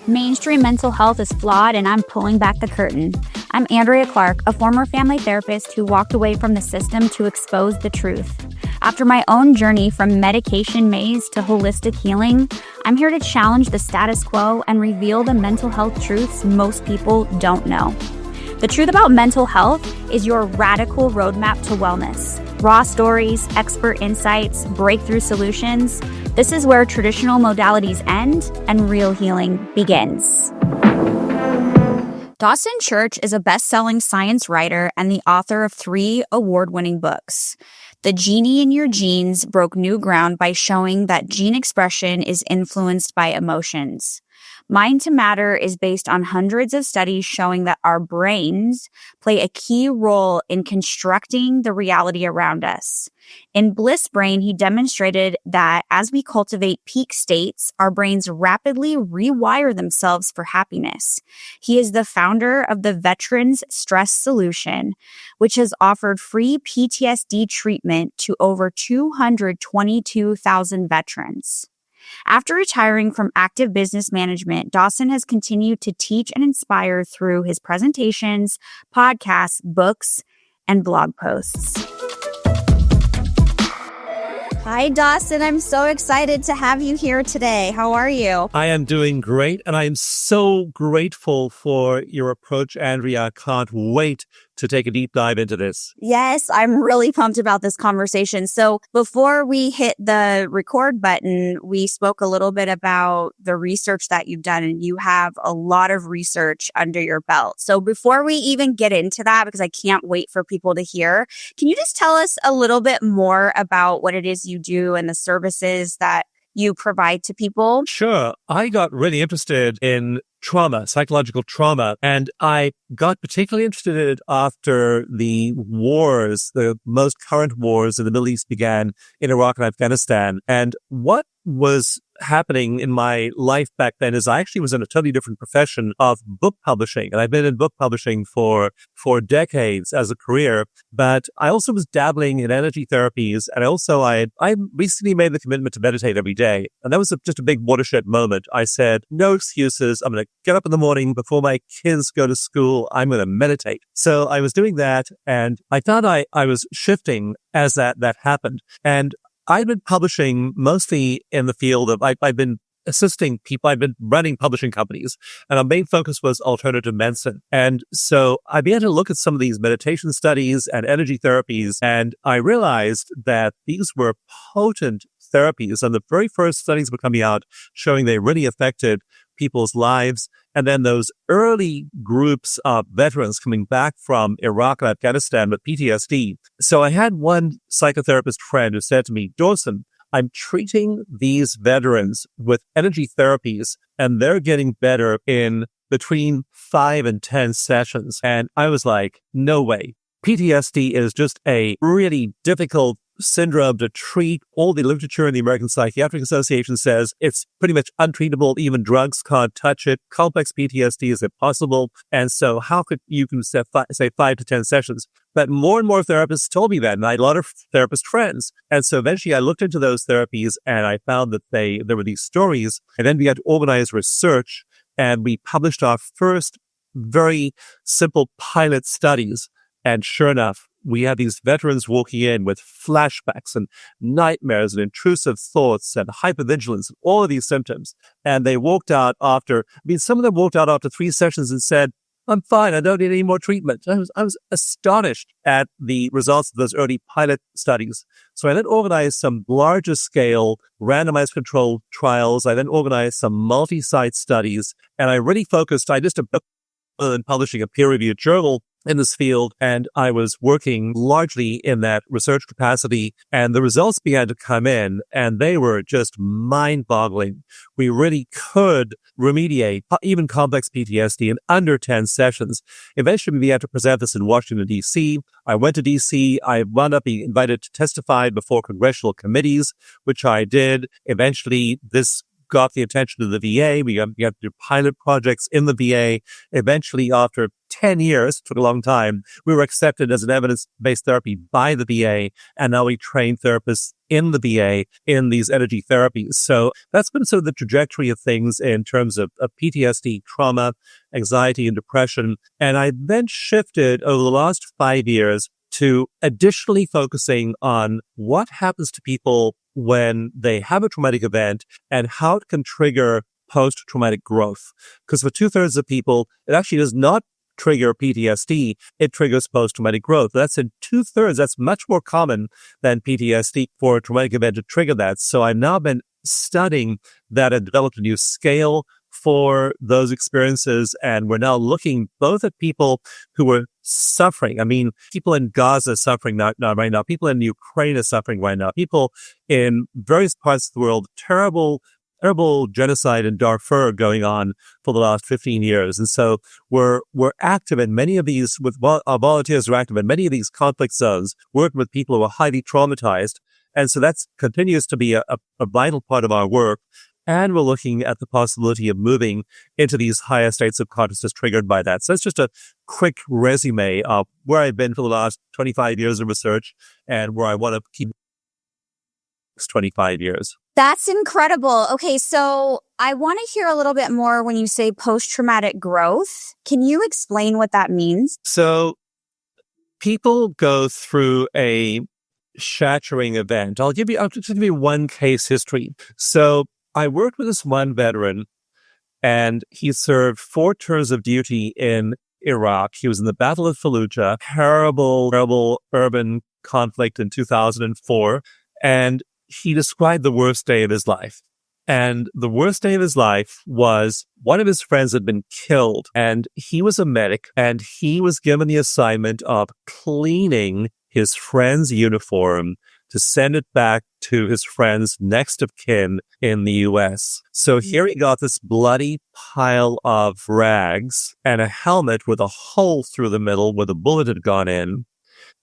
Mainstream mental health is flawed, and I'm pulling back the curtain. I'm Andrea Clark, a former family therapist who walked away from the system to expose the truth. After my own journey from medication maze to holistic healing, I'm here to challenge the status quo and reveal the mental health truths most people don't know. The truth about mental health is your radical roadmap to wellness. Raw stories, expert insights, breakthrough solutions. This is where traditional modalities end and real healing begins. Dawson Church is a best-selling science writer and the author of 3 award-winning books. The Genie in Your Genes broke new ground by showing that gene expression is influenced by emotions. Mind to Matter is based on hundreds of studies showing that our brains play a key role in constructing the reality around us. In Bliss Brain, he demonstrated that as we cultivate peak states, our brains rapidly rewire themselves for happiness. He is the founder of the Veterans Stress Solution, which has offered free PTSD treatment to over 222,000 veterans. After retiring from active business management, Dawson has continued to teach and inspire through his presentations, podcasts, books, and blog posts. Hi, Dawson. I'm so excited to have you here today. How are you? I am doing great, and I am so grateful for your approach, Andrea. I can't wait to take a deep dive into this. Yes, I'm really pumped about this conversation. So before we hit the record button, we spoke a little bit about the research that you've done, and you have a lot of research under your belt. So before we even get into that, because I can't wait for people to hear, can you just tell us a little bit more about what it is you do and the services that you provide to people? Sure. I got really interested in trauma, psychological trauma, and I got particularly interested after the wars, the most current wars in the Middle East began in Iraq and Afghanistan. And what was happening in my life back then is I actually was in a totally different profession of book publishing. And I've been in book publishing for decades as a career, but I also was dabbling in energy therapies. And I recently made the commitment to meditate every day. And that was just a big watershed moment. I said, no excuses. I'm going to get up in the morning before my kids go to school. I'm going to meditate. So I was doing that, and I thought I was shifting as that happened. And I've been publishing mostly in the field of, I've been assisting people. I've been running publishing companies, and our main focus was alternative medicine. And so I began to look at some of these meditation studies and energy therapies, and I realized that these were potent therapies. And the very first studies were coming out showing they really affected people's lives. And then those early groups of veterans coming back from Iraq and Afghanistan with PTSD. So I had one psychotherapist friend who said to me, Dawson, I'm treating these veterans with energy therapies, and they're getting better in between 5 and 10 sessions. And I was like, no way. PTSD is just a really difficult syndrome to treat. All the literature in the American Psychiatric Association says it's pretty much untreatable. Even drugs can't touch it. Complex PTSD is impossible. And so how could you say 5 to 10 sessions? But more and more therapists told me that, and I had a lot of therapist friends. And so eventually I looked into those therapies, and I found that there were these stories. And then we had to organize research, and we published our first very simple pilot studies. And sure enough, we had these veterans walking in with flashbacks and nightmares and intrusive thoughts and hypervigilance and all of these symptoms. And they walked out some of them walked out after 3 sessions and said, I'm fine. I don't need any more treatment. I was astonished at the results of those early pilot studies. So I then organized some larger scale randomized controlled trials. I then organized some multi-site studies, and I really focused, I just in publishing a peer-reviewed journal in this field, and I was working largely in that research capacity, and the results began to come in, and they were just mind-boggling. We really could remediate even complex PTSD in under 10 sessions. Eventually, we had to present this in Washington, D.C. I went to D.C. I wound up being invited to testify before congressional committees, which I did. Eventually, this got the attention of the VA. We got to do pilot projects in the VA. Eventually, after 10 years, took a long time, we were accepted as an evidence-based therapy by the VA, and now we train therapists in the VA in these energy therapies. So that's been sort of the trajectory of things in terms of PTSD, trauma, anxiety, and depression. And I then shifted over the last 5 years to additionally focusing on what happens to people when they have a traumatic event and how it can trigger post-traumatic growth. Because for 2/3 of people, it actually does not trigger PTSD, it triggers post-traumatic growth. That's in 2/3. That's much more common than PTSD for a traumatic event to trigger that. So I've now been studying that and developed a new scale for those experiences. And we're now looking both at people who are suffering. I mean, people in Gaza are suffering right now. People in Ukraine are suffering right now. People in various parts of the world, terrible genocide in Darfur going on for the last 15 years. And so we're active in many of these, our volunteers are active in many of these conflict zones, working with people who are highly traumatized. And so that continues to be a vital part of our work. And we're looking at the possibility of moving into these higher states of consciousness triggered by that. So that's just a quick resume of where I've been for the last 25 years of research and where I want to keep 25 years. That's incredible. Okay, so I want to hear a little bit more when you say post-traumatic growth. Can you explain what that means? So people go through a shattering event. I'll just give you one case history. So I worked with this one veteran, and he served 4 tours of duty in Iraq. He was in the Battle of Fallujah, terrible urban conflict in 2004. And he described the worst day of his life. And the worst day of his life was one of his friends had been killed, and he was a medic, and he was given the assignment of cleaning his friend's uniform to send it back to his friend's next of kin in the U.S. So here he got this bloody pile of rags and a helmet with a hole through the middle where the bullet had gone in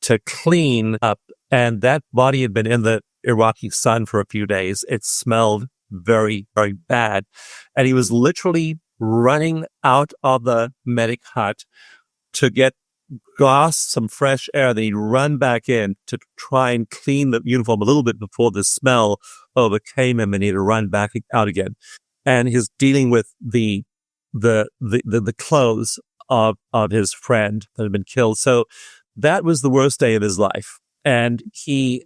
to clean up. And that body had been in the Iraqi sun for a few days. It smelled very, very bad. And he was literally running out of the medic hut to get some fresh air. Then he'd run back in to try and clean the uniform a little bit before the smell overcame him, and he'd run back out again. And he's dealing with the clothes of his friend that had been killed. So that was the worst day of his life. And he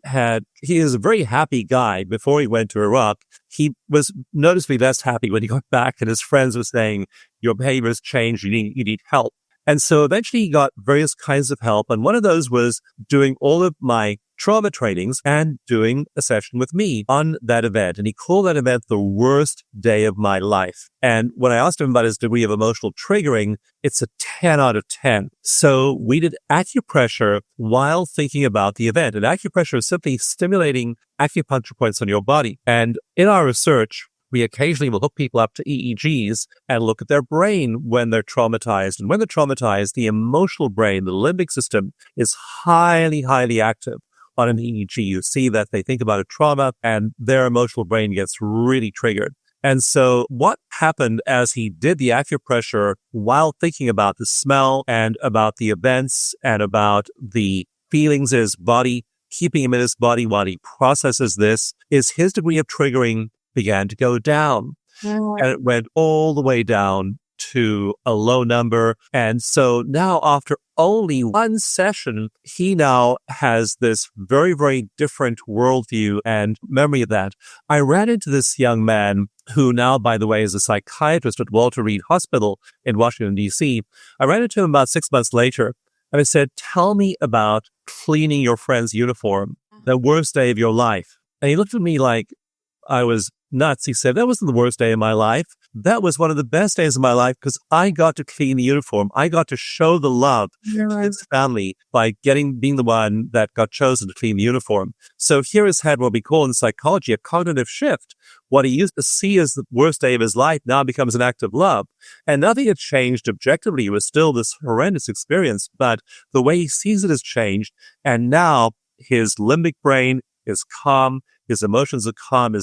is a very happy guy before he went to Iraq. He was noticeably less happy when he got back, and his friends were saying, your behavior has changed. You need help. And so eventually he got various kinds of help. And one of those was doing all of my trauma trainings and doing a session with me on that event. And he called that event the worst day of my life. And when I asked him about his degree of emotional triggering, it's a 10 out of 10. So we did acupressure while thinking about the event. And acupressure is simply stimulating acupuncture points on your body. And in our research, we occasionally will hook people up to EEGs and look at their brain when they're traumatized. And when they're traumatized, the emotional brain, the limbic system, is highly, highly active on an EEG. You see that they think about a trauma and their emotional brain gets really triggered. And so what happened as he did the acupressure while thinking about the smell and about the events and about the feelings in his body, keeping him in his body while he processes this, is his degree of triggering began to go down. And it went all the way down to a low number. And so now, after only one session, he now has this very, very different worldview and memory of that. I ran into this young man who now, by the way, is a psychiatrist at Walter Reed Hospital in Washington, D.C. I ran into him about 6 months later, and I said, tell me about cleaning your friend's uniform, the worst day of your life. And he looked at me like I was nuts. He said, that wasn't the worst day of my life. That was one of the best days of my life because I got to clean the uniform. I got to show the love to his family by being the one that got chosen to clean the uniform. So here has had what we call in psychology a cognitive shift. What he used to see as the worst day of his life now becomes an act of love. And nothing had changed objectively. It was still this horrendous experience, but the way he sees it has changed. And now his limbic brain is calm. His emotions are calm.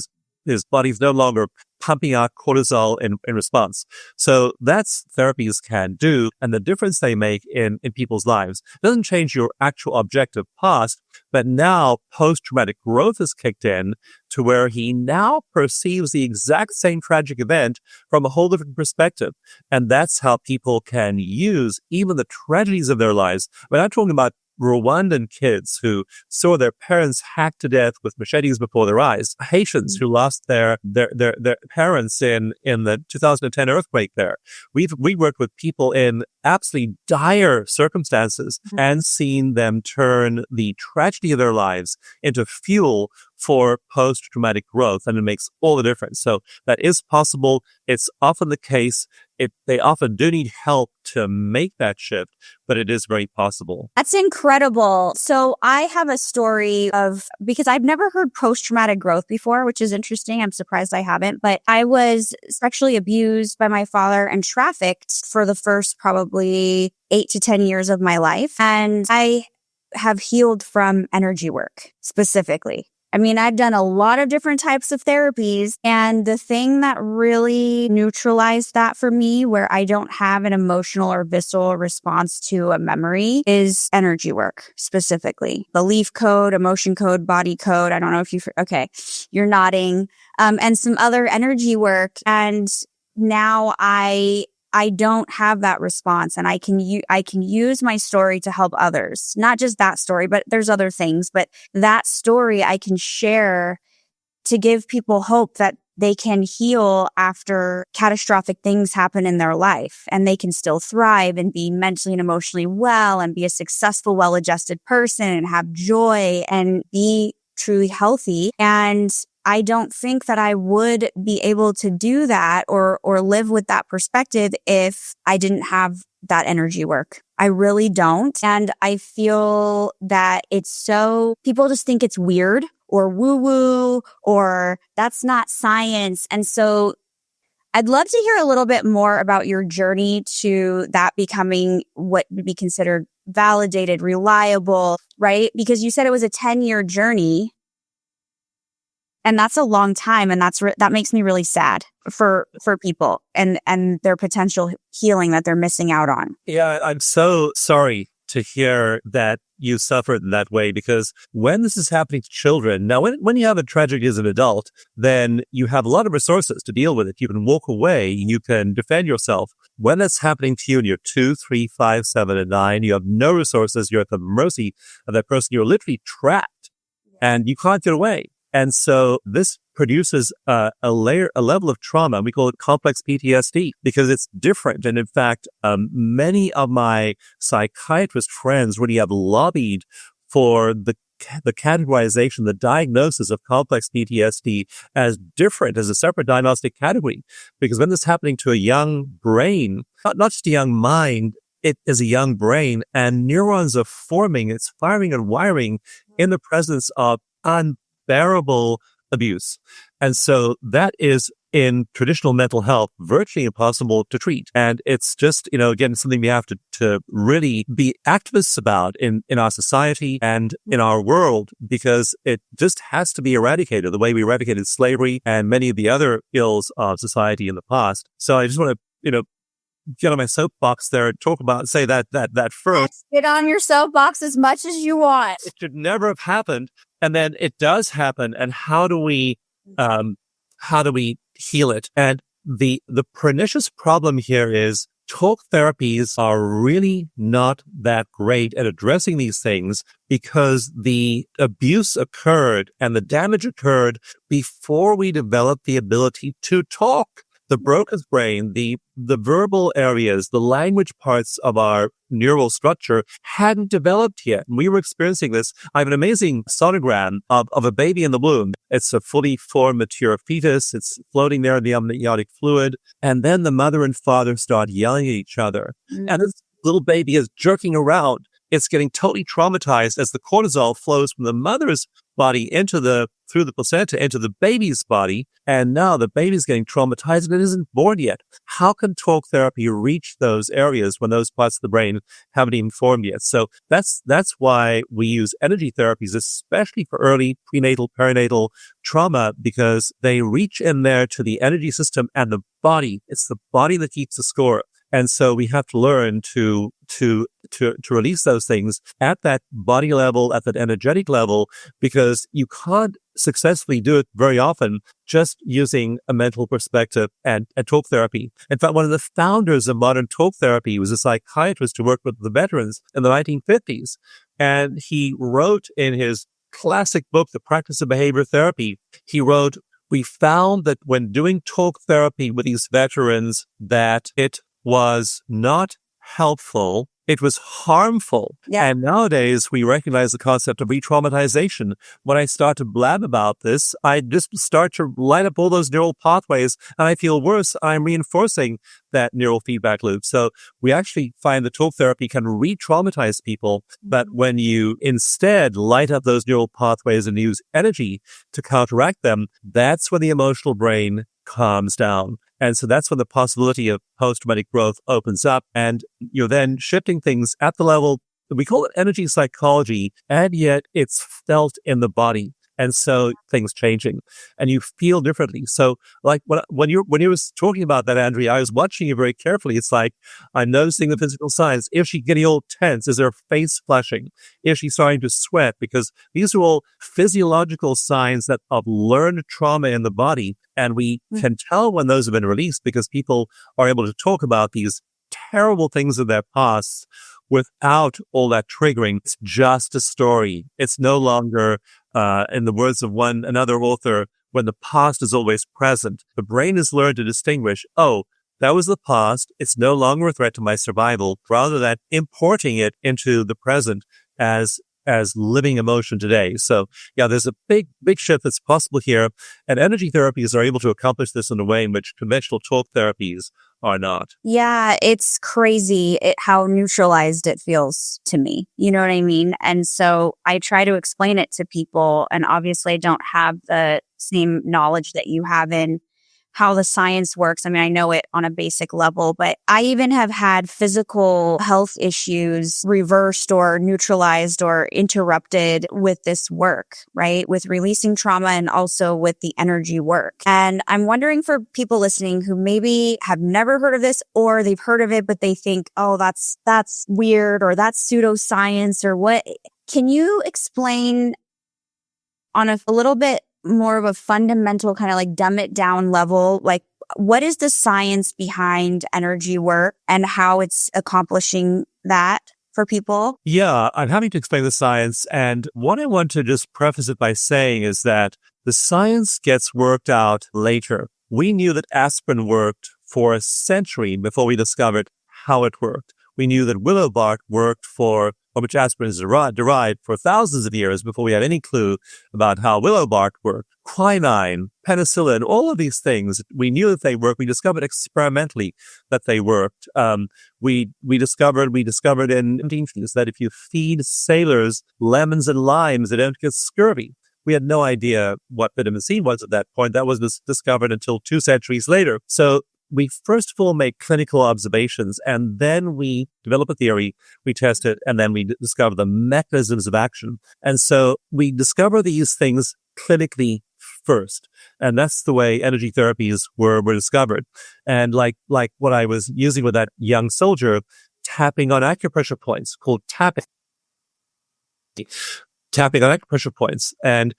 His body's no longer pumping out cortisol in response. So that's therapies can do. And the difference they make in people's lives doesn't change your actual objective past, but now post-traumatic growth is kicked in to where he now perceives the exact same tragic event from a whole different perspective. And that's how people can use even the tragedies of their lives. But I'm talking about Rwandan kids who saw their parents hacked to death with machetes before their eyes. Haitians who lost their parents in the 2010 earthquake there. We worked with people in absolutely dire circumstances and seen them turn the tragedy of their lives into fuel for post-traumatic growth, and it makes all the difference. So that is possible. It's often the case. They often do need help to make that shift, but it is very possible. That's incredible. So I have a story because I've never heard post-traumatic growth before, which is interesting. I'm surprised I haven't, but I was sexually abused by my father and trafficked for the first probably 8 to 10 years of my life. And I have healed from energy work specifically. I mean, I've done a lot of different types of therapies, and the thing that really neutralized that for me, where I don't have an emotional or visceral response to a memory, is energy work specifically. Belief code, emotion code, body code. I don't know if you're nodding, and some other energy work. And now I don't have that response, and I can use my story to help others. Not just that story, but there's other things, but that story I can share to give people hope that they can heal after catastrophic things happen in their life, and they can still thrive and be mentally and emotionally well and be a successful, well-adjusted person and have joy and be truly healthy. And I don't think that I would be able to do that or live with that perspective if I didn't have that energy work. I really don't. And I feel that people just think it's weird or woo-woo or that's not science. And so I'd love to hear a little bit more about your journey to that becoming what would be considered validated, reliable, right? Because you said it was a 10-year journey. And that's a long time. And that makes me really sad for people and their potential healing that they're missing out on. Yeah, I'm so sorry to hear that you suffered in that way, because when this is happening to children, now when you have a tragedy as an adult, then you have a lot of resources to deal with it. You can walk away, you can defend yourself. When that's happening to you and you're 2, 3, 5, 7, and 9, you have no resources. You're at the mercy of that person. You're literally trapped and you can't get away. And so this produces a level of trauma. We call it complex PTSD because it's different. And in fact, many of my psychiatrist friends really have lobbied for the categorization, the diagnosis of complex PTSD as different, as a separate diagnostic category. Because when this is happening to a young brain, not just a young mind, it is a young brain, and neurons are forming, it's firing and wiring in the presence of unbearable abuse. And so that is, in traditional mental health, virtually impossible to treat. And it's just, again, something we have to really be activists about in our society and in our world, because it just has to be eradicated the way we eradicated slavery and many of the other ills of society in the past. So I just want to, get on my soapbox there and say that first. Get on your soapbox as much as you want. It should never have happened. And then it does happen. And how do we heal it? And the pernicious problem here is talk therapies are really not that great at addressing these things, because the abuse occurred and the damage occurred before we developed the ability to talk. The broken brain, the verbal areas, the language parts of our neural structure hadn't developed yet. We were experiencing this. I have an amazing sonogram of a baby in the womb. It's a fully formed, mature fetus. It's floating there in the amniotic fluid. And then the mother and father start yelling at each other. Mm-hmm. And this little baby is jerking around. It's getting totally traumatized as the cortisol flows from the mother's body through the placenta into the baby's body, and now the baby's getting traumatized and it isn't born yet. How can talk therapy reach those areas when those parts of the brain haven't even formed yet? So that's why we use energy therapies, especially for early prenatal, perinatal trauma, because they reach in there to the energy system and the body. It's the body that keeps the score. And so we have to learn to release those things at that body level, at that energetic level, because you can't successfully do it very often just using a mental perspective and talk therapy. In fact, one of the founders of modern talk therapy was a psychiatrist who worked with the veterans in the 1950s. And he wrote in his classic book, The Practice of Behavior Therapy, he wrote, "We found that when doing talk therapy with these veterans, that it was not helpful, it was harmful." Yeah. And nowadays we recognize the concept of re-traumatization. When I start to blab about this, I just start to light up all those neural pathways and I feel worse. I'm reinforcing that neural feedback loop. So we actually find that talk therapy can re-traumatize people. But when you instead light up those neural pathways and use energy to counteract them, that's when the emotional brain calms down. And so that's when the possibility of post-traumatic growth opens up, and you're then shifting things at the level, we call it energy psychology, and yet it's felt in the body. And so things changing and you feel differently. So like when you were talking about that, Andrea, I was watching you very carefully. It's like, I'm noticing the physical signs. Is she getting all tense? Is her face flushing? Is she starting to sweat? Because these are all physiological signs of learned trauma in the body. And we can tell when those have been released because people are able to talk about these terrible things of their past without all that triggering. It's just a story. It's no longer, in the words of another author, when the past is always present. The brain has learned to distinguish, oh, that was the past. It's no longer a threat to my survival, rather than importing it into the present as living emotion today. So yeah, there's a big shift that's possible here. And energy therapies are able to accomplish this in a way in which conventional talk therapies are not. Yeah, it's crazy how neutralized it feels to me. You know what I mean? And so I try to explain it to people, and obviously I don't have the same knowledge that you have in how the science works. I mean, I know it on a basic level, but I even have had physical health issues reversed or neutralized or interrupted with this work, right? With releasing trauma and also with the energy work. And I'm wondering for people listening who maybe have never heard of this, or they've heard of it, but they think, oh, that's weird, or that's pseudoscience, or what? Can you explain on a little bit more of a fundamental kind of like dumb it down level, like what is the science behind energy work and how it's accomplishing that for people? Yeah, I'm happy to explain the science. And what I want to just preface it by saying is that the science gets worked out later. We knew that aspirin worked for a century before we discovered how it worked. We knew that willow bark worked from which aspirin is derived for thousands of years before we had any clue about how willow bark worked. Quinine, penicillin, all of these things, we knew that they worked. We discovered experimentally that they worked. We discovered in the 1950s that if you feed sailors lemons and limes, they don't get scurvy. We had no idea what vitamin C was at that point. That was discovered until 2 centuries later. So we first of all make clinical observations, and then we develop a theory, we test it, and then we discover the mechanisms of action. And so we discover these things clinically first. And that's the way energy therapies were discovered. And like what I was using with that young soldier, tapping on acupressure points, called tapping on acupressure points. And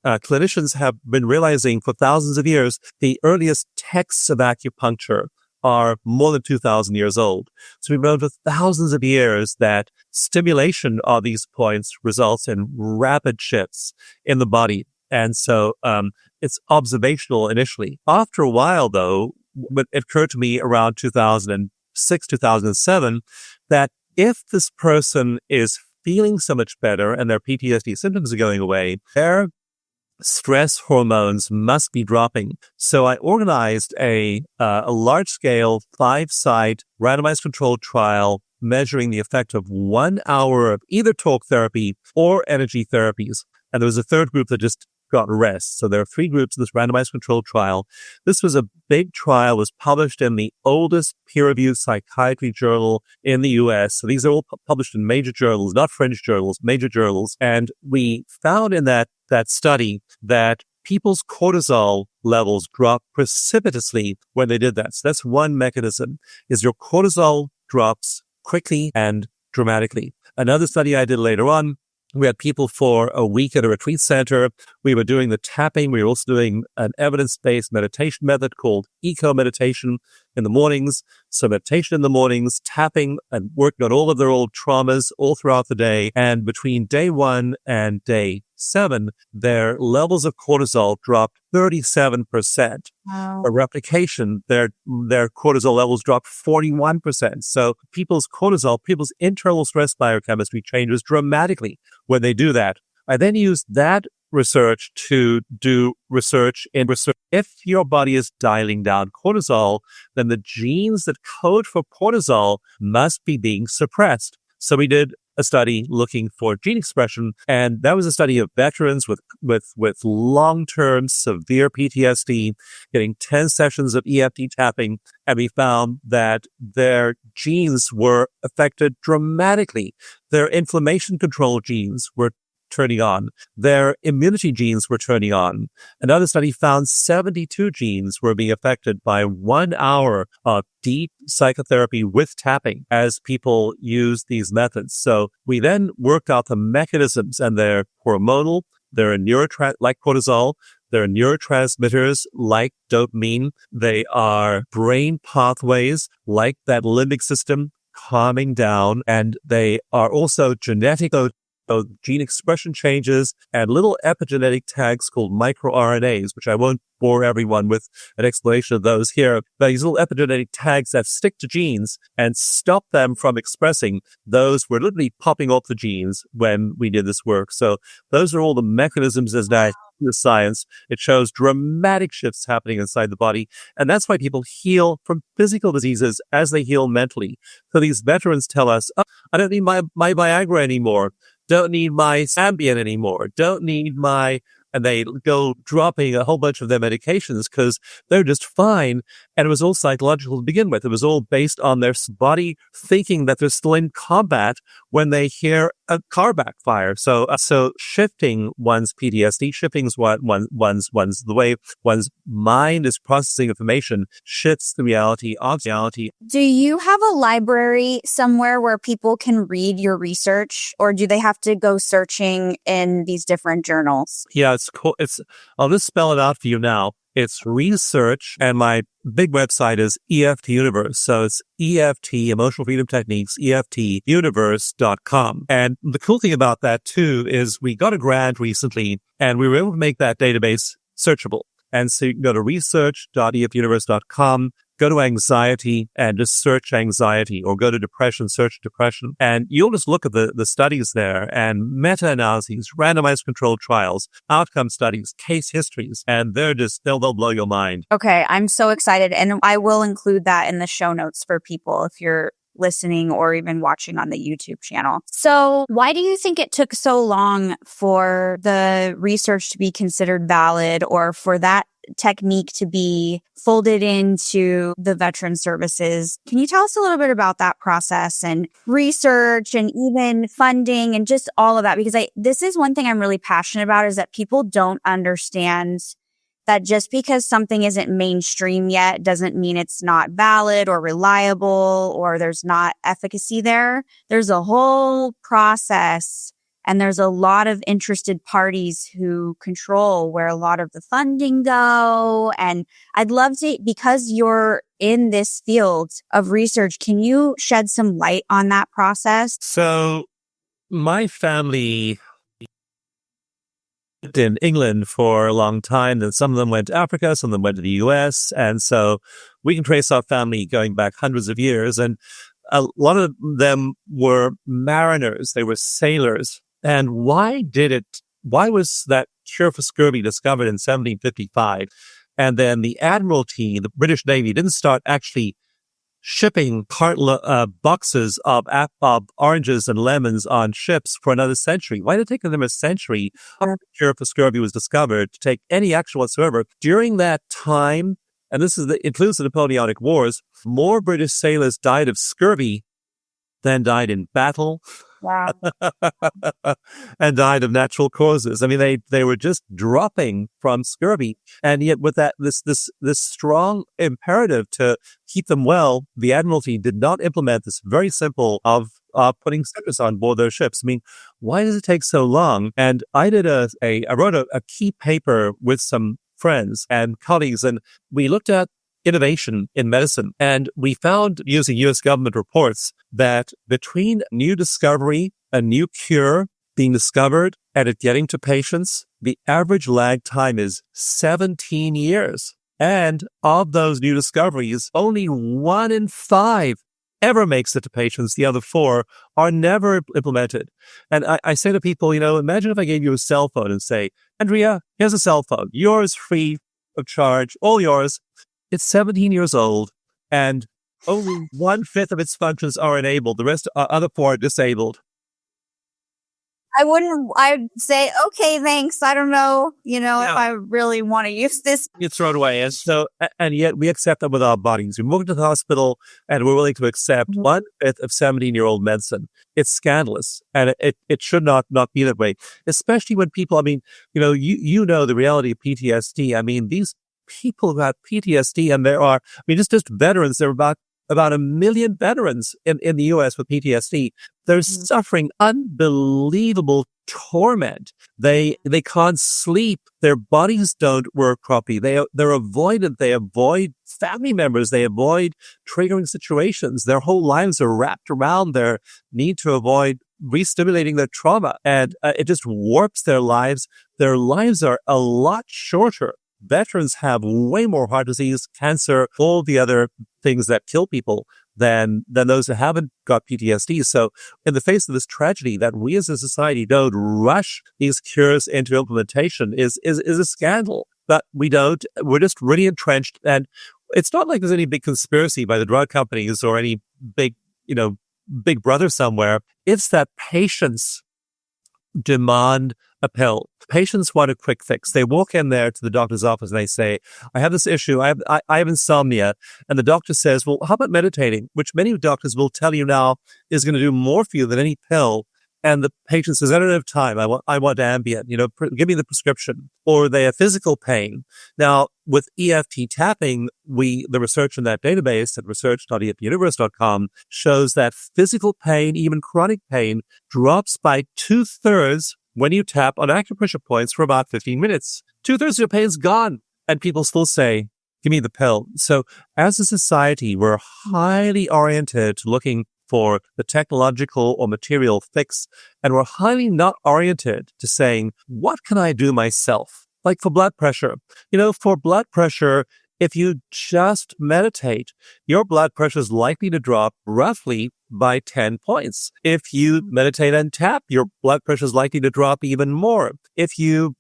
clinicians have been realizing for thousands of years, the earliest texts of acupuncture are more than 2,000 years old. So we've known for thousands of years that stimulation of these points results in rapid shifts in the body. And so it's observational initially. After a while, though, it occurred to me around 2006, 2007, that if this person is feeling so much better and their PTSD symptoms are going away, their stress hormones must be dropping. So I organized a large-scale 5-site randomized controlled trial measuring the effect of 1 hour of either talk therapy or energy therapies. and there was a third group that just got rest. So there are 3 groups in this randomized controlled trial. This was a big trial, was published in the oldest peer-reviewed psychiatry journal in the US. So these are all published in major journals, not fringe journals, major journals. And we found in that study that people's cortisol levels dropped precipitously when they did that. So that's one mechanism, is your cortisol drops quickly and dramatically. Another study I did later on, we had people for a week at a retreat center. We were doing the tapping. We were also doing an evidence-based meditation method called eco meditation in the mornings. So meditation in the mornings, tapping and working on all of their old traumas all throughout the day. And between day 1 and day 7, their levels of cortisol dropped 37%. Wow. A replication, their cortisol levels dropped 41%. So people's internal stress biochemistry changes dramatically when they do that. I then used that research to do research. If your body is dialing down cortisol, then the genes that code for cortisol must be being suppressed. So we did a study looking for gene expression, and that was a study of veterans with long-term severe PTSD getting 10 sessions of EFT tapping, and we found that their genes were affected dramatically. Their inflammation control genes were turning on. Their immunity genes were turning on. Another study found 72 genes were being affected by 1 hour of deep psychotherapy with tapping as people use these methods. So we then worked out the mechanisms, and they're hormonal, they're like cortisol, they're neurotransmitters like dopamine, they are brain pathways like that limbic system calming down, and they are also genetic gene expression changes and little epigenetic tags called microRNAs, which I won't bore everyone with an explanation of those here. But these little epigenetic tags that stick to genes and stop them from expressing, those were literally popping off the genes when we did this work. So those are all the mechanisms as now the science. It shows dramatic shifts happening inside the body. And that's why people heal from physical diseases as they heal mentally. So these veterans tell us, oh, I don't need my Viagra anymore. Don't need my Ambien anymore. Don't need and they go dropping a whole bunch of their medications because they're just fine. And it was all psychological to begin with. It was all based on their body thinking that they're still in combat when they hear a car backfire. So shifting one's PTSD, shifting one's the way one's mind is processing information shifts the reality of reality. Do you have a library somewhere where people can read your research, or do they have to go searching in these different journals? Yeah, it's cool. I'll just spell it out for you now. It's research, and my big website is EFT Universe. So it's EFT, Emotional Freedom Techniques, EFTuniverse.com. And the cool thing about that too is we got a grant recently, and we were able to make that database searchable. And so you can go to research.eftuniverse.com, go to anxiety and just search anxiety, or go to depression, search depression. And you'll just look at the studies there, and meta-analyses, randomized controlled trials, outcome studies, case histories, and they'll blow your mind. Okay, I'm so excited. And I will include that in the show notes for people if you're listening or even watching on the YouTube channel. So why do you think it took so long for the research to be considered valid, or for that technique to be folded into the veteran services? Can you tell us a little bit about that process and research and even funding and just all of that? Because this is one thing I'm really passionate about, is that people don't understand that just because something isn't mainstream yet doesn't mean it's not valid or reliable or there's not efficacy there. There's a whole process, and there's a lot of interested parties who control where a lot of the funding go. And I'd love to, because you're in this field of research, can you shed some light on that process? So my family lived in England for a long time, and some of them went to Africa, some of them went to the US. And so we can trace our family going back hundreds of years. And a lot of them were mariners. They were sailors. And why was that cure for scurvy discovered in 1755? And then the Admiralty, the British Navy, didn't start actually shipping boxes of oranges and lemons on ships for another century. Why did it take them a century after the cure for scurvy was discovered to take any action whatsoever? During that time, and this includes the Napoleonic Wars, more British sailors died of scurvy than died in battle. Wow. And died of natural causes. I mean, they were just dropping from scurvy. And yet with this strong imperative to keep them well, the Admiralty did not implement this very simple of putting citrus on board their ships. I mean, why does it take so long? And I wrote a key paper with some friends and colleagues, and we looked at innovation in medicine. And we found, using U.S. government reports, that between new discovery, a new cure being discovered, and it getting to patients, the average lag time is 17 years. And of those new discoveries, only 1 in 5 ever makes it to patients. The other 4 are never implemented. And I say to people, imagine if I gave you a cell phone and say, Andrea, here's a cell phone. Yours free of charge, all yours. It's 17 years old, and only 1/5 of its functions are enabled. The rest, other 4 are disabled. I'd say, okay, thanks. I don't know, if I really want to use this. You throw it away. And yet we accept that with our bodies. We move to the hospital and we're willing to accept 1/5 of 17-year-old medicine. It's scandalous. And it should not be that way, especially when people, you know the reality of PTSD. I mean, these people who have PTSD, and there are, just veterans, there are about 1 million veterans in the U.S. with PTSD. They're suffering unbelievable torment. They can't sleep. Their bodies don't work properly. They're avoidant. They avoid family members. They avoid triggering situations. Their whole lives are wrapped around their need to avoid re-stimulating their trauma. And it just warps their lives. Their lives are a lot shorter. Veterans have way more heart disease, cancer, all the other things that kill people than those who haven't got PTSD. So in the face of this tragedy, that we as a society don't rush these cures into implementation is a scandal. But we don't. We're just really entrenched. And it's not like there's any big conspiracy by the drug companies or any big brother somewhere. It's that patients demand a pill. Patients want a quick fix. They walk in there to the doctor's office and they say, I have this issue. I have insomnia. And the doctor says, well, how about meditating? Which many doctors will tell you now is going to do more for you than any pill. And the patient says, I don't have time. I want Ambien. Give me the prescription. Or they have physical pain. Now, with EFT tapping, the research in that database at research.efuniverse.com shows that physical pain, even chronic pain, drops by 2/3 when you tap on acupressure points for about 15 minutes. 2/3 of your pain's gone. And people still say, give me the pill. So as a society, we're highly oriented to looking for the technological or material fix. And we're highly not oriented to saying, what can I do myself? Like for blood pressure. For blood pressure, if you just meditate, your blood pressure is likely to drop roughly by 10 points. If you meditate and tap, your blood pressure is likely to drop even more. If you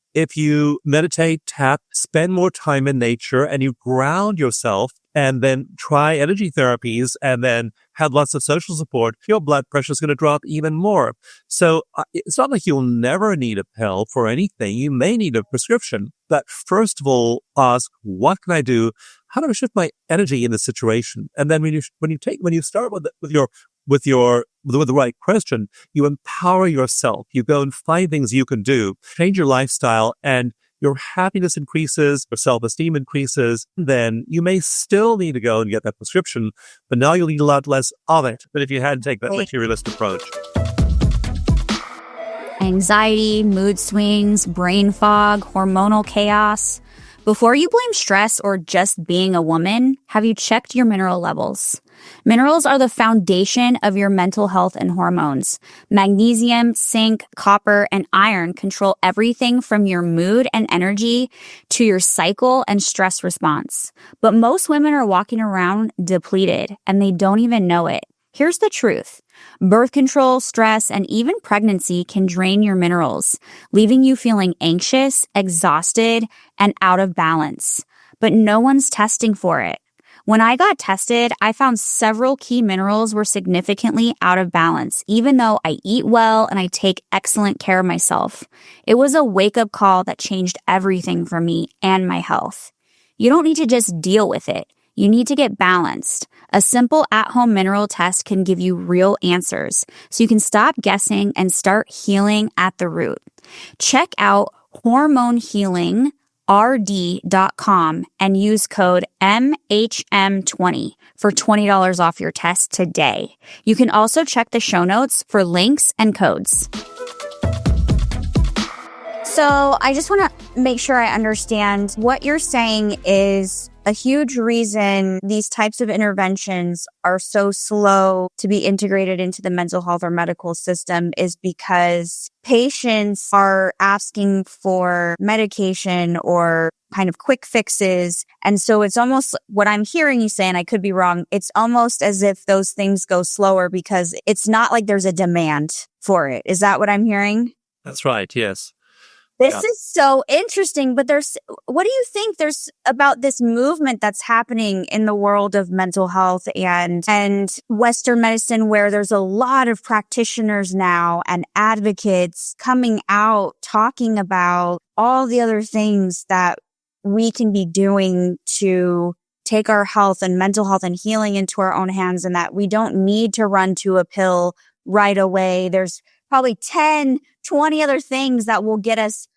meditate, tap, spend more time in nature, and you ground yourself, and then try energy therapies, and then have lots of social support, your blood pressure is going to drop even more. So it's not like you'll never need a pill for anything. You may need a prescription. But first of all, ask, what can I do? How do I shift my energy in this situation? And then when you start with the right question, you empower yourself. You go and find things you can do, change your lifestyle, and your happiness increases, your self-esteem increases. Then you may still need to go and get that prescription, but now you'll need a lot less of it than if you hadn't taken that materialist approach. Anxiety, mood swings, brain fog, hormonal chaos. Before you blame stress or just being a woman, have you checked your mineral levels? Minerals are the foundation of your mental health and hormones. Magnesium, zinc, copper, and iron control everything from your mood and energy to your cycle and stress response. But most women are walking around depleted, and they don't even know it. Here's the truth. Birth control, stress, and even pregnancy can drain your minerals, leaving you feeling anxious, exhausted, and out of balance. But no one's testing for it. When I got tested, I found several key minerals were significantly out of balance, even though I eat well and I take excellent care of myself. It was a wake-up call that changed everything for me and my health. You don't need to just deal with it. You need to get balanced. A simple at-home mineral test can give you real answers, so you can stop guessing and start healing at the root. Check out hormonehealingrd.com and use code MHM20 for $20 off your test today. You can also check the show notes for links and codes. So I just want to make sure I understand what you're saying is a huge reason these types of interventions are so slow to be integrated into the mental health or medical system is because patients are asking for medication or kind of quick fixes. And so it's almost what I'm hearing you say, and I could be wrong, it's almost as if those things go slower because it's not like there's a demand for it. Is that what I'm hearing? That's right. Yes. This is so interesting, but what do you think there's about this movement that's happening in the world of mental health and Western medicine where there's a lot of practitioners now and advocates coming out talking about all the other things that we can be doing to take our health and mental health and healing into our own hands and that we don't need to run to a pill right away. There's probably 10, 20 other things that will get us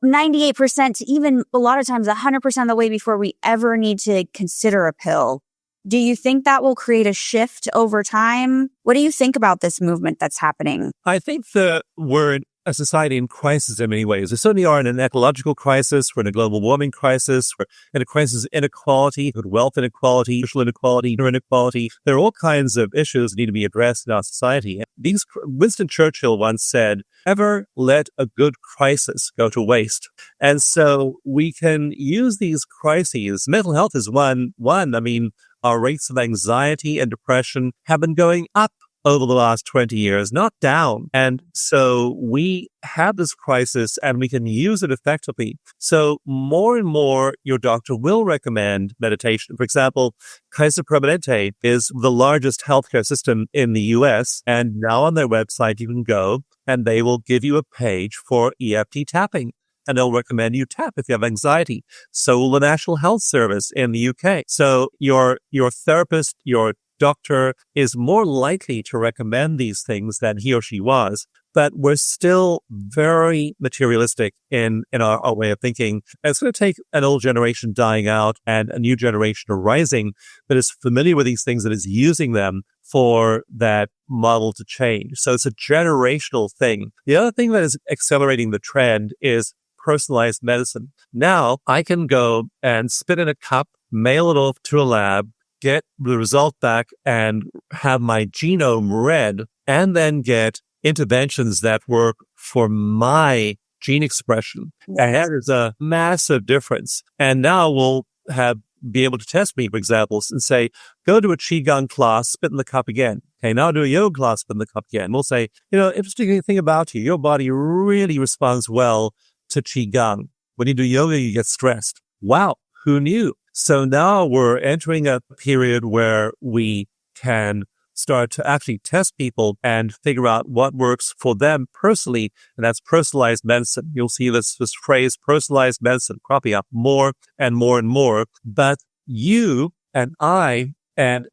98% to even a lot of times 100% of the way before we ever need to consider a pill. Do you think that will create a shift over time? What do you think about this movement that's happening? I think that we're a society in crisis in many ways. We certainly are in an ecological crisis. We're in a global warming crisis. We're in a crisis of inequality, wealth inequality, social inequality, inequality. There are all kinds of issues that need to be addressed in our society. Winston Churchill once said, "Never let a good crisis go to waste." And so we can use these crises. Mental health is one. I mean, our rates of anxiety and depression have been going up over the last 20 years, not down. And so we have this crisis and we can use it effectively. So more and more, your doctor will recommend meditation. For example, Kaiser Permanente is the largest healthcare system in the US. And now on their website, you can go and they will give you a page for EFT tapping. And they'll recommend you tap if you have anxiety. So will the National Health Service in the UK. So your therapist, your doctor is more likely to recommend these things than he or she was. But we're still very materialistic in our way of thinking. And it's going to take an old generation dying out and a new generation arising that is familiar with these things, that is using them for that model to change. So it's a generational thing. The other thing that is accelerating the trend is personalized medicine. Now I can go and spit in a cup, mail it off to a lab, get the result back and have my genome read and then get interventions that work for my gene expression. Yes. And that is a massive difference. And now we'll be able to test me, for example, and say, go to a Qigong class, spit in the cup again. Okay, now do a yoga class, spit in the cup again. We'll say, interesting thing about you, your body really responds well to Qigong. When you do yoga, you get stressed. Wow, who knew? So now we're entering a period where we can start to actually test people and figure out what works for them personally, and that's personalized medicine. You'll see this phrase, personalized medicine, cropping up more and more and more. But you and I and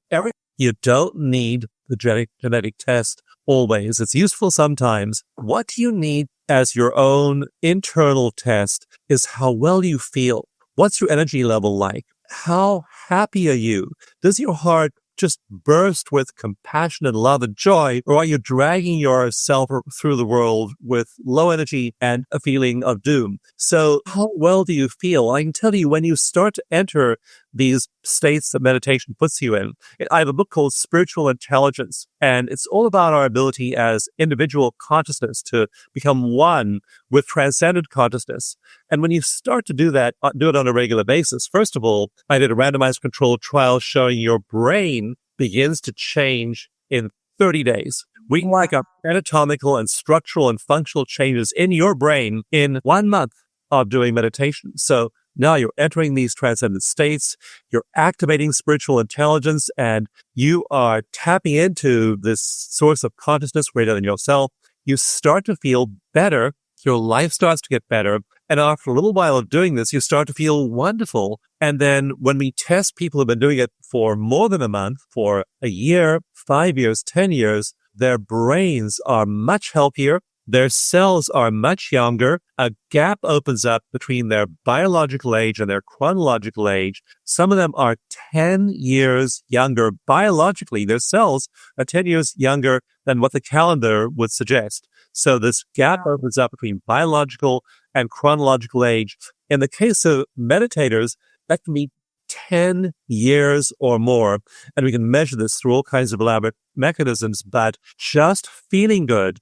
you don't need the genetic test always. It's useful sometimes. What you need as your own internal test is how well you feel. What's your energy level like? How happy are you? Does your heart just burst with compassion and love and joy, or are you dragging yourself through the world with low energy and a feeling of doom? So how well do you feel? I can tell you, when you start to enter these states that meditation puts you in, I have a book called Spiritual Intelligence, and it's all about our ability as individual consciousness to become one with transcendent consciousness. And when you start to do that, do it on a regular basis, first of all, I did a randomized controlled trial showing your brain begins to change in 30 days. We can pick up anatomical and structural and functional changes in your brain in 1 month of doing meditation. So Now you're entering these transcendent states, you're activating spiritual intelligence, and you are tapping into this source of consciousness greater than yourself. You start to feel better. Your life starts to get better. And after a little while of doing this, you start to feel wonderful. And then when we test people who've been doing it for more than a month, for a year, 5 years, 10 years, their brains are much healthier. Their cells are much younger. A gap opens up between their biological age and their chronological age. Some of them are 10 years younger biologically. Their cells are 10 years younger than what the calendar would suggest. So this gap opens up between biological and chronological age. In the case of meditators, that can be 10 years or more. And we can measure this through all kinds of elaborate mechanisms, but just feeling good.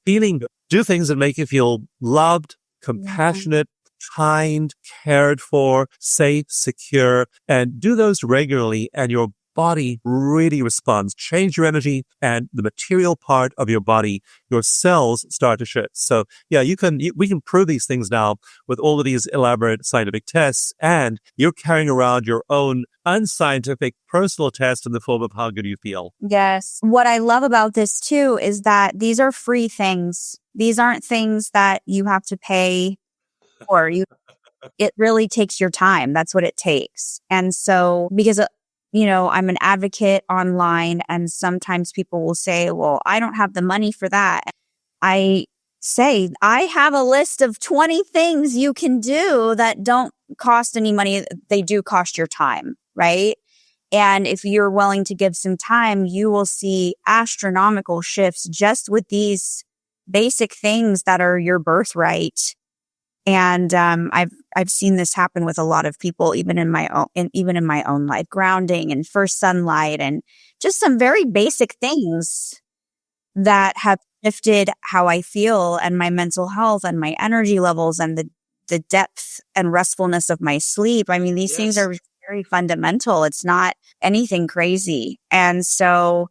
Do things that make you feel loved, compassionate, kind, cared for, safe, secure, and do those regularly, and your body really responds. Change your energy and the material part of your body, your cells start to shift. So yeah, we can prove these things now with all of these elaborate scientific tests, and you're carrying around your own unscientific personal test in the form of how good you feel. Yes. What I love about this too is that these are free things. These aren't things that you have to pay for. It really takes your time. That's what it takes. And so, because I'm an advocate online, and sometimes people will say, well, I don't have the money for that. I say, I have a list of 20 things you can do that don't cost any money. They do cost your time, right? And if you're willing to give some time, you will see astronomical shifts just with these basic things that are your birthright. And I've seen this happen with a lot of people, even in my own life, grounding and first sunlight, and just some very basic things that have shifted how I feel and my mental health and my energy levels and the depth and restfulness of my sleep. I mean, these things are very fundamental. It's not anything crazy. And so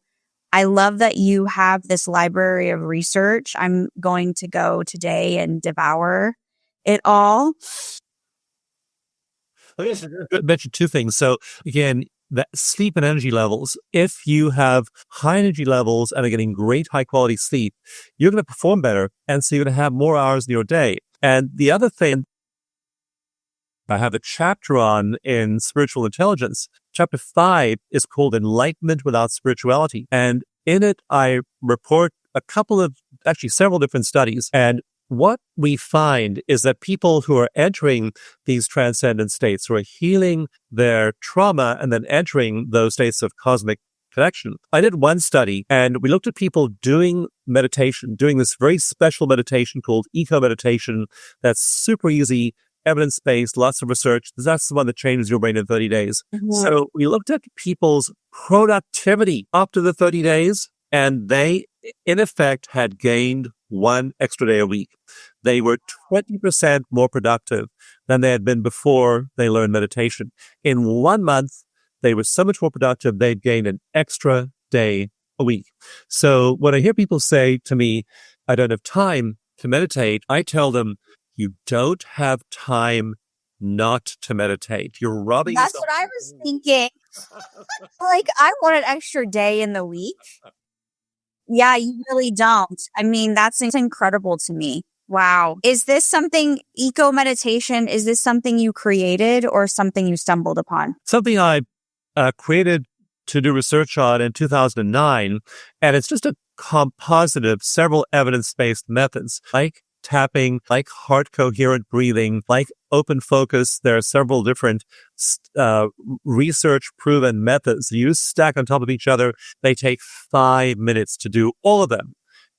I love that you have this library of research. I'm going to go today and devour it all. I mentioned two things. So again, that sleep and energy levels. If you have high energy levels and are getting great high quality sleep, you're going to perform better. And so you're going to have more hours in your day. And the other thing I have a chapter on in spiritual intelligence. Chapter 5 is called Enlightenment Without Spirituality. And in it, I report several different studies. And what we find is that people who are entering these transcendent states, who are healing their trauma and then entering those states of cosmic connection. I did one study, and we looked at people doing meditation, doing this very special meditation called eco meditation. That's super easy, evidence-based, lots of research. That's the one that changes your brain in 30 days. Mm-hmm. So we looked at people's productivity after the 30 days, and they, in effect, had gained 1 extra day a week. They were 20% more productive than they had been before they learned meditation. In 1 month, they were so much more productive, they'd gained an extra day a week. So when I hear people say to me, I don't have time to meditate, I tell them, you don't have time not to meditate. You're robbing yourself. That's what I was thinking. Like, I want an extra day in the week. Yeah, you really don't. I mean, that's incredible to me. Wow. Is this something, eco meditation, is this something you created or something you stumbled upon? Something I created to do research on in 2009. And it's just a composite of several evidence-based methods, like tapping, like heart coherent breathing, like open focus. There are several different research proven methods. You stack on top of each other. They take 5 minutes to do all of them.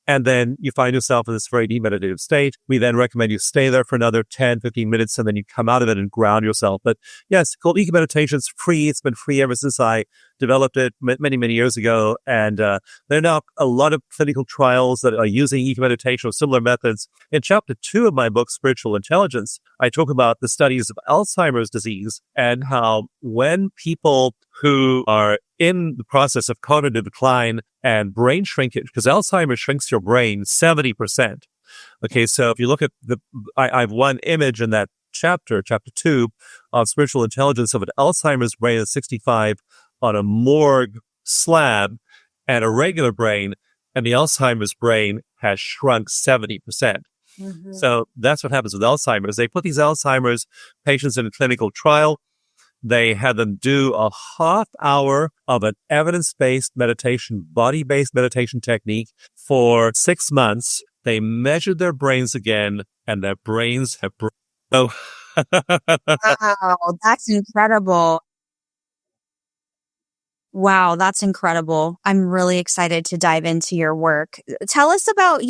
And then you find yourself in this very deep meditative state. We then recommend you stay there for another 10, 15 minutes, and then you come out of it and ground yourself. But yes, called Eco Meditation. It's free. It's been free ever since I developed it many, many years ago. And there are now a lot of clinical trials that are using Eco Meditation or similar methods. In chapter 2 of my book, Spiritual Intelligence, I talk about the studies of Alzheimer's disease and how when people who are in the process of cognitive decline and brain shrinkage, because Alzheimer's shrinks your brain 70%. Okay, so if you look at I have one image in that chapter 2 of Spiritual Intelligence of an Alzheimer's brain at 65 on a morgue slab and a regular brain, and the Alzheimer's brain has shrunk 70%. Mm-hmm. So that's what happens with Alzheimer's. They put these Alzheimer's patients in a clinical trial. They had them do a half hour of an evidence-based meditation, body-based meditation technique for 6 months. They measured their brains again, and their brains have grown. Oh. Wow, that's incredible. Wow, that's incredible. I'm really excited to dive into your work. Tell us about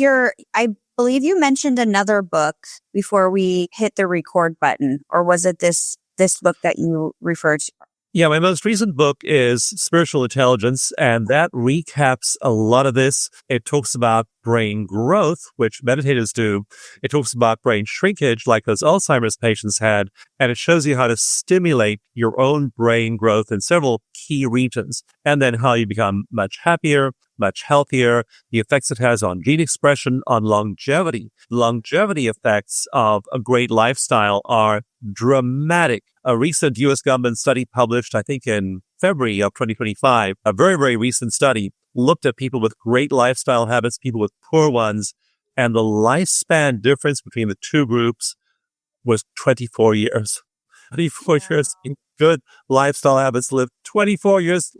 I believe you mentioned another book before we hit the record button, or was it this book that you referred to? Yeah, my most recent book is Spiritual Intelligence, and that recaps a lot of this. It talks about brain growth, which meditators do. It talks about brain shrinkage, like those Alzheimer's patients had, and it shows you how to stimulate your own brain growth in several key regions, and then how you become much happier, much healthier, the effects it has on gene expression, on longevity. Longevity effects of a great lifestyle are dramatic. A recent U.S. government study published, I think in February of 2025, a very, very recent study, looked at people with great lifestyle habits, people with poor ones, and the lifespan difference between the two groups was 24 years. 24 years in good lifestyle habits lived 24 years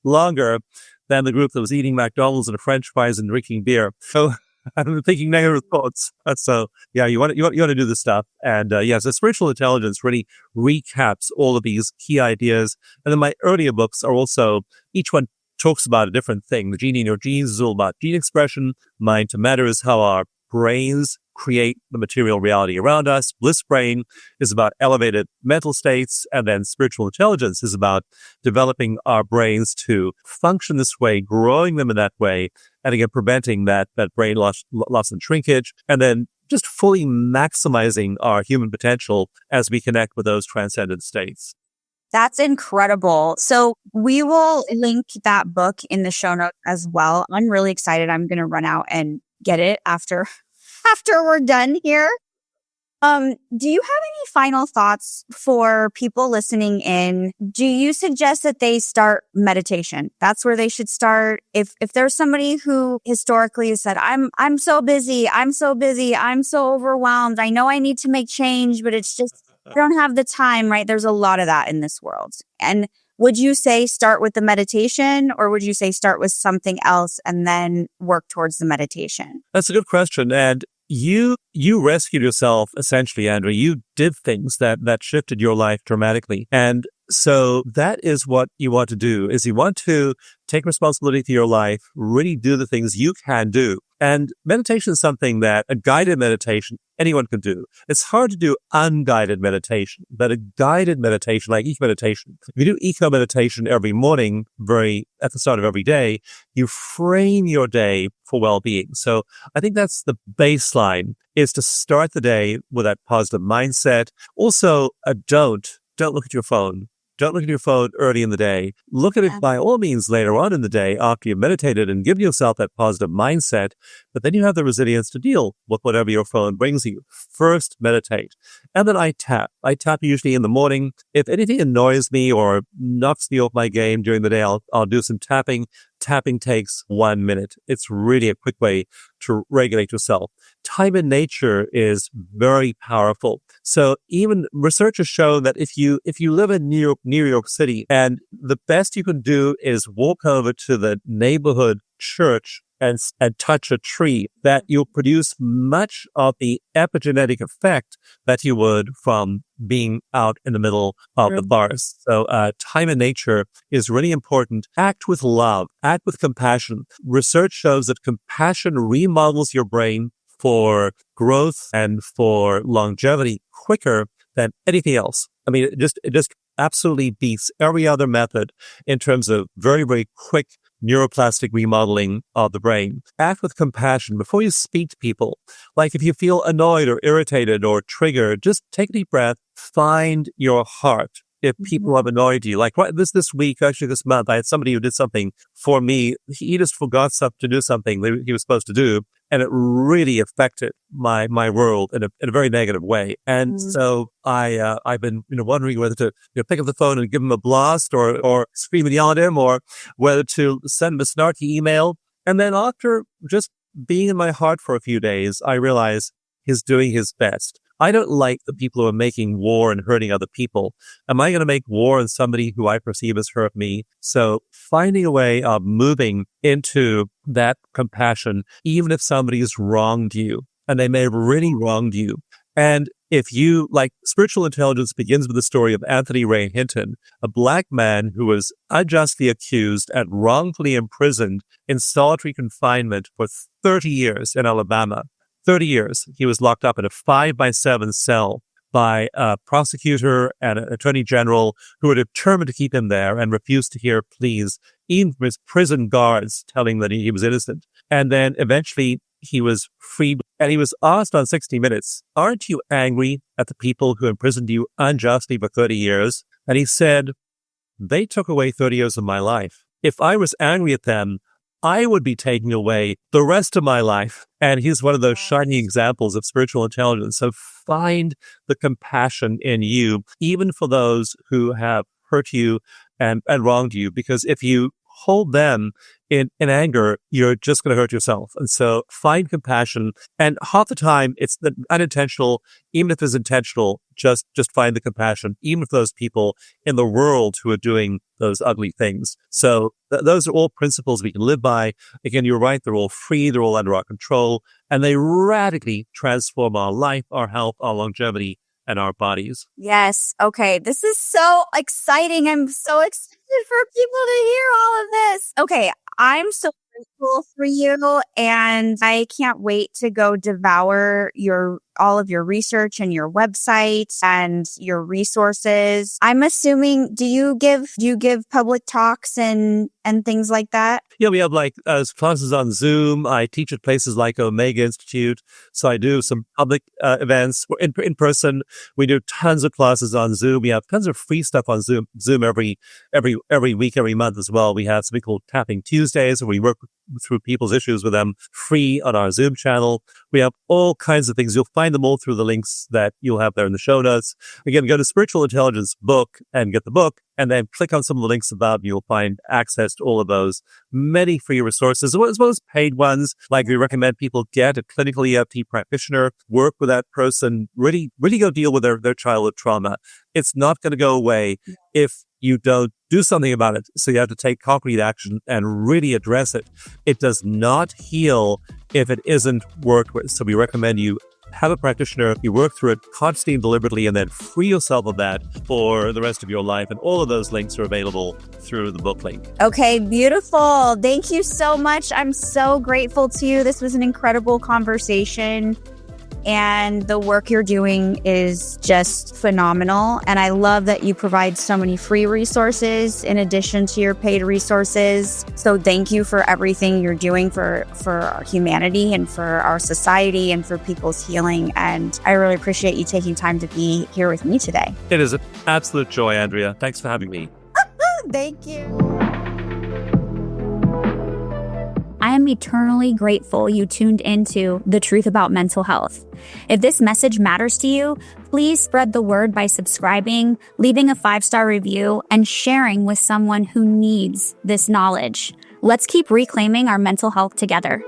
longer than the group that was eating McDonald's and French fries and drinking beer. So I'm thinking negative thoughts. So yeah, you want to do this stuff. And so Spiritual Intelligence really recaps all of these key ideas. And then my earlier books are also, each one talks about a different thing. The Genie in Your Genes is all about gene expression. Mind to Matter is how our brains create the material reality around us. Bliss Brain is about elevated mental states. And then Spiritual Intelligence is about developing our brains to function this way, growing them in that way, and again, preventing that brain loss and shrinkage, and then just fully maximizing our human potential as we connect with those transcendent states. That's incredible. So we will link that book in the show notes as well. I'm really excited. I'm going to run out and get it after we're done here. Do you have any final thoughts for people listening in? Do you suggest that they start meditation? That's where they should start. If there's somebody who historically has said, I'm so busy, I'm so overwhelmed. I know I need to make change, but it's just, I don't have the time, right? There's a lot of that in this world. And would you say start with the meditation, or would you say start with something else and then work towards the meditation? That's a good question. And you rescued yourself, essentially, Andrew. You did things that shifted your life dramatically. And so that is what you want to do, is you want to take responsibility for your life, really do the things you can do. And meditation is something that a guided meditation, anyone can do. It's hard to do unguided meditation, but a guided meditation, like eco meditation. If you do eco meditation every morning, at the start of every day, you frame your day for well-being. So I think that's the baseline, is to start the day with that positive mindset. Also, don't look at your phone. Don't look at your phone early in the day. Look at it by all means later on in the day after you've meditated and given yourself that positive mindset. But then you have the resilience to deal with whatever your phone brings you. First, meditate. And then I tap. I tap usually in the morning. If anything annoys me or knocks me off my game during the day, I'll do some tapping. Tapping takes 1 minute. It's really a quick way to regulate yourself. Time in nature is very powerful. So even research has shown that if you live in New York City, and the best you can do is walk over to the neighborhood church and touch a tree, that you'll produce much of the epigenetic effect that you would from being out in the middle of the forest. So time in nature is really important. Act with love. Act with compassion. Research shows that compassion remodels your brain for growth and for longevity quicker than anything else. I mean, it just absolutely beats every other method in terms of very, very quick neuroplastic remodeling of the brain. Act with compassion before you speak to people. Like if you feel annoyed or irritated or triggered, just take a deep breath, find your heart. If people have annoyed you, like this week, actually this month, I had somebody who did something for me. He just forgot to do something that he was supposed to do. And it really affected my world in a very negative way. And so I've been, wondering whether to pick up the phone and give him a blast or scream and yell at him, or whether to send him a snarky email. And then after just being in my heart for a few days, I realized he's doing his best. I don't like the people who are making war and hurting other people. Am I going to make war on somebody who I perceive has hurt me? So finding a way of moving into that compassion, even if somebody has wronged you, and they may have really wronged you. And if you, like, spiritual intelligence begins with the story of Anthony Ray Hinton, a black man who was unjustly accused and wrongfully imprisoned in solitary confinement for 30 years in Alabama. 30 years. He was locked up in a 5x7 cell by a prosecutor and an attorney general who were determined to keep him there and refused to hear pleas, even from his prison guards telling that he was innocent. And then eventually he was freed, and he was asked on 60 Minutes, aren't you angry at the people who imprisoned you unjustly for 30 years? And he said, they took away 30 years of my life. If I was angry at them, I would be taking away the rest of my life. And he's one of those shining examples of spiritual intelligence. So find the compassion in you, even for those who have hurt you and wronged you, because if you hold them in anger, you're just going to hurt yourself. And so find compassion. And half the time it's unintentional. Even if it's intentional, just find the compassion, even for those people in the world who are doing those ugly things. So those are all principles we can live by. Again, you're right. They're all free. They're all under our control, and they radically transform our life, our health, our longevity, and our bodies. Yes. Okay. This is so exciting. I'm so excited for people to hear all of this. Okay. I'm so grateful for you, and I can't wait to go devour all of your research and your website and your resources. I'm assuming, do you give public talks and things like that? Yeah, we have classes on Zoom. I teach at places like Omega Institute. So I do some public events in person. We do tons of classes on Zoom. We have tons of free stuff on Zoom every week, every month as well. We have something called Tapping Tuesdays, where we work through people's issues with them free on our Zoom channel. We have all kinds of things. You'll find them all through the links that you'll have there in the show notes. Again, go to Spiritual Intelligence Book and get the book, and then click on some of the links above. You'll find access to all of those many free resources, as well as paid ones. Like, we recommend people get a clinical EFT practitioner, work with that person, really go deal with their childhood trauma. It's not going to go away if you don't do something about it. So you have to take concrete action and really address it. It does not heal if it isn't worked with. So we recommend you have a practitioner, you work through it constantly and deliberately, and then free yourself of that for the rest of your life. And all of those links are available through the book link. Okay, beautiful. Thank you so much. I'm so grateful to you. This was an incredible conversation. And the work you're doing is just phenomenal. And I love that you provide so many free resources in addition to your paid resources. So thank you for everything you're doing for our humanity and for our society and for people's healing. And I really appreciate you taking time to be here with me today. It is an absolute joy, Andrea. Thanks for having me. Thank you. I am eternally grateful you tuned into The Truth About Mental Health. If this message matters to you, please spread the word by subscribing, leaving a 5-star review, and sharing with someone who needs this knowledge. Let's keep reclaiming our mental health together.